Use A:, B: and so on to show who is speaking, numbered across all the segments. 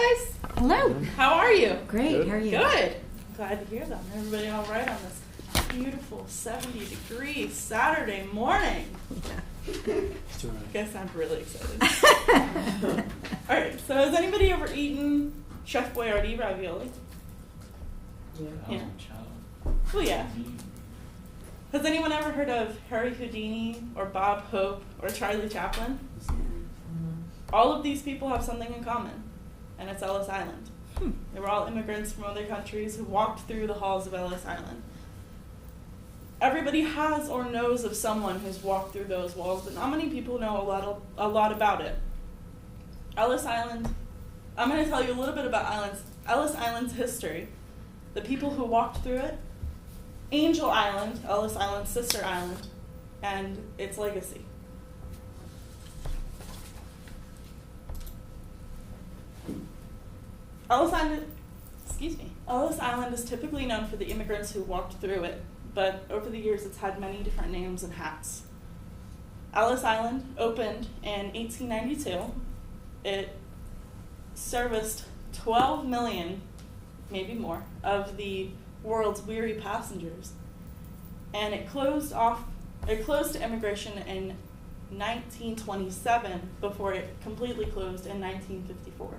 A: guys.
B: Hello.
A: How are you?
B: Great.
C: Good.
B: How are you?
A: Good. Glad to hear that. Everybody all right on this beautiful 70-degree Saturday morning? I guess I'm really excited. All right. So has anybody ever eaten Chef Boyardee ravioli? Yeah. Oh yeah. Has anyone ever heard of Harry Houdini or Bob Hope or Charlie Chaplin? All of these people have something in common, and it's Ellis Island. They were all immigrants from other countries who walked through the halls of Ellis Island. Everybody has or knows of someone who's walked through those walls, but not many people know a lot about it. Ellis Island, I'm going to tell you a little bit about Ellis Island's history, the people who walked through it, Angel Island, Ellis Island's sister island, and its legacy. Ellis Island is typically known for the immigrants who walked through it, but over the years it's had many different names and hats. Ellis Island opened in 1892. It serviced 12 million, maybe more, of the world's weary passengers. And it closed to immigration in 1927 before it completely closed in 1954.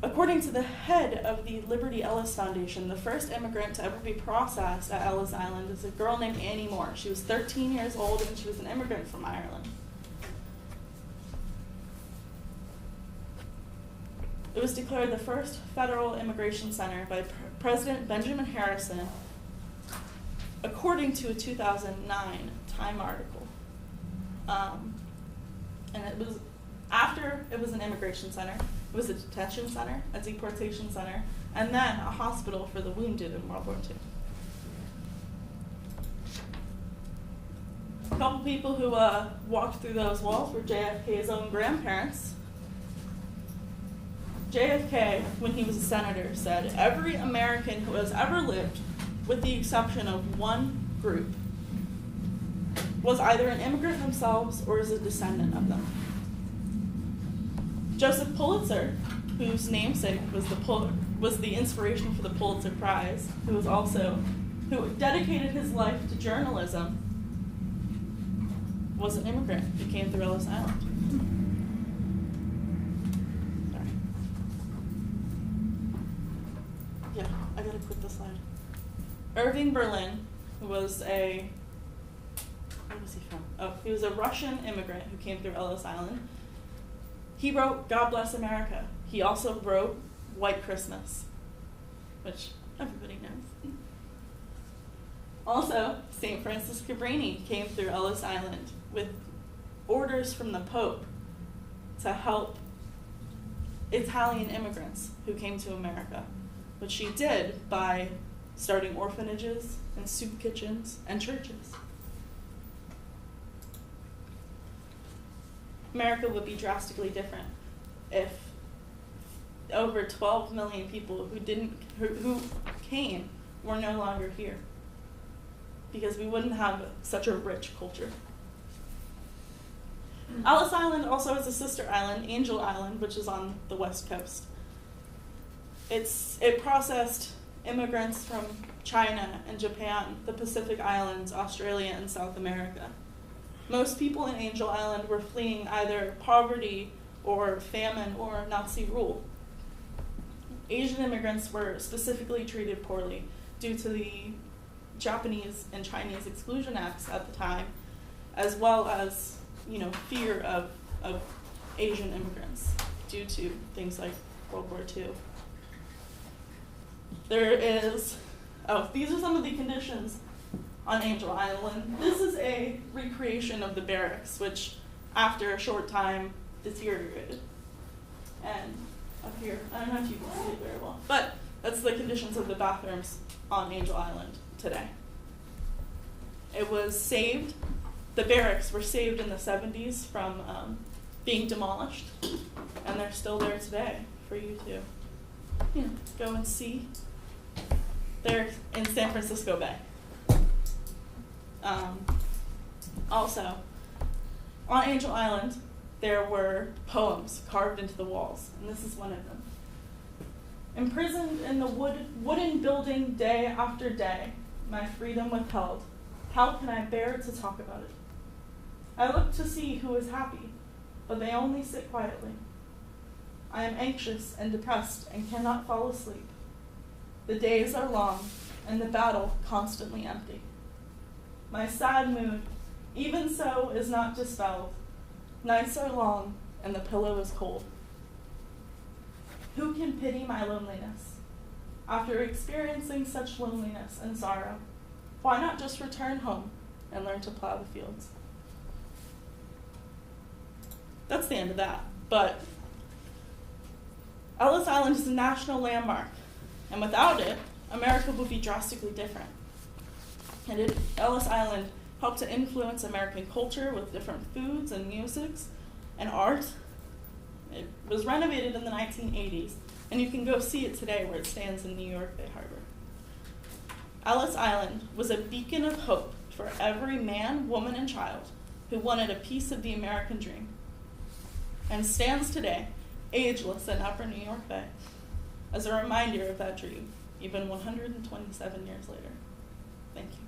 A: According to the head of the Liberty Ellis Foundation, the first immigrant to ever be processed at Ellis Island is a girl named Annie Moore. She was 13 years old and she was an immigrant from Ireland. It was declared the first federal immigration center by President Benjamin Harrison, according to a 2009 Time article. And it was after it was an immigration center. It was a detention center, a deportation center, and then a hospital for the wounded in World War II. A couple people who walked through those walls were JFK's own grandparents. JFK, when he was a senator, said, "Every American who has ever lived, with the exception of one group, was either an immigrant themselves or is a descendant of them." Joseph Pulitzer, whose namesake was the inspiration for the Pulitzer Prize, who dedicated his life to journalism, was an immigrant who came through Ellis Island. Sorry. Yeah, I gotta quit the slide. Irving Berlin where was he from? Oh, he was a Russian immigrant who came through Ellis Island. He wrote God Bless America. He also wrote White Christmas, which everybody knows. Also, St. Francis Cabrini came through Ellis Island with orders from the Pope to help Italian immigrants who came to America, which she did by starting orphanages and soup kitchens and churches. America would be drastically different if over 12 million people who came were no longer here, because we wouldn't have such a rich culture. Ellis Island also has a sister island, Angel Island, which is on the west coast. It processed immigrants from China and Japan, the Pacific Islands, Australia, and South America. Most people in Angel Island were fleeing either poverty or famine or Nazi rule. Asian immigrants were specifically treated poorly due to the Japanese and Chinese exclusion acts at the time, as well as, fear of Asian immigrants due to things like World War II. These are some of the conditions on Angel Island. This is a recreation of the barracks, which after a short time deteriorated. And up here, I don't know if you can see it very well, but that's the conditions of the bathrooms on Angel Island today. It was saved, the barracks were saved in the 70s from being demolished, and they're still there today for you to go and see. They're in San Francisco Bay. Also, on Angel Island, there were poems carved into the walls, and this is one of them. Imprisoned in the wooden building day after day, my freedom withheld, how can I bear to talk about it? I look to see who is happy, but they only sit quietly. I am anxious and depressed and cannot fall asleep. The days are long, and the battle constantly empty. My sad mood, even so, is not dispelled. Nights are long, and the pillow is cold. Who can pity my loneliness? After experiencing such loneliness and sorrow, why not just return home and learn to plow the fields? That's the end of that. But Ellis Island is a national landmark, and without it, America would be drastically different. And Ellis Island helped to influence American culture with different foods and musics and art. It was renovated in the 1980s, and you can go see it today where it stands in New York Bay Harbor. Ellis Island was a beacon of hope for every man, woman, and child who wanted a piece of the American dream, and stands today, ageless in Upper New York Bay, as a reminder of that dream, even 127 years later. Thank you.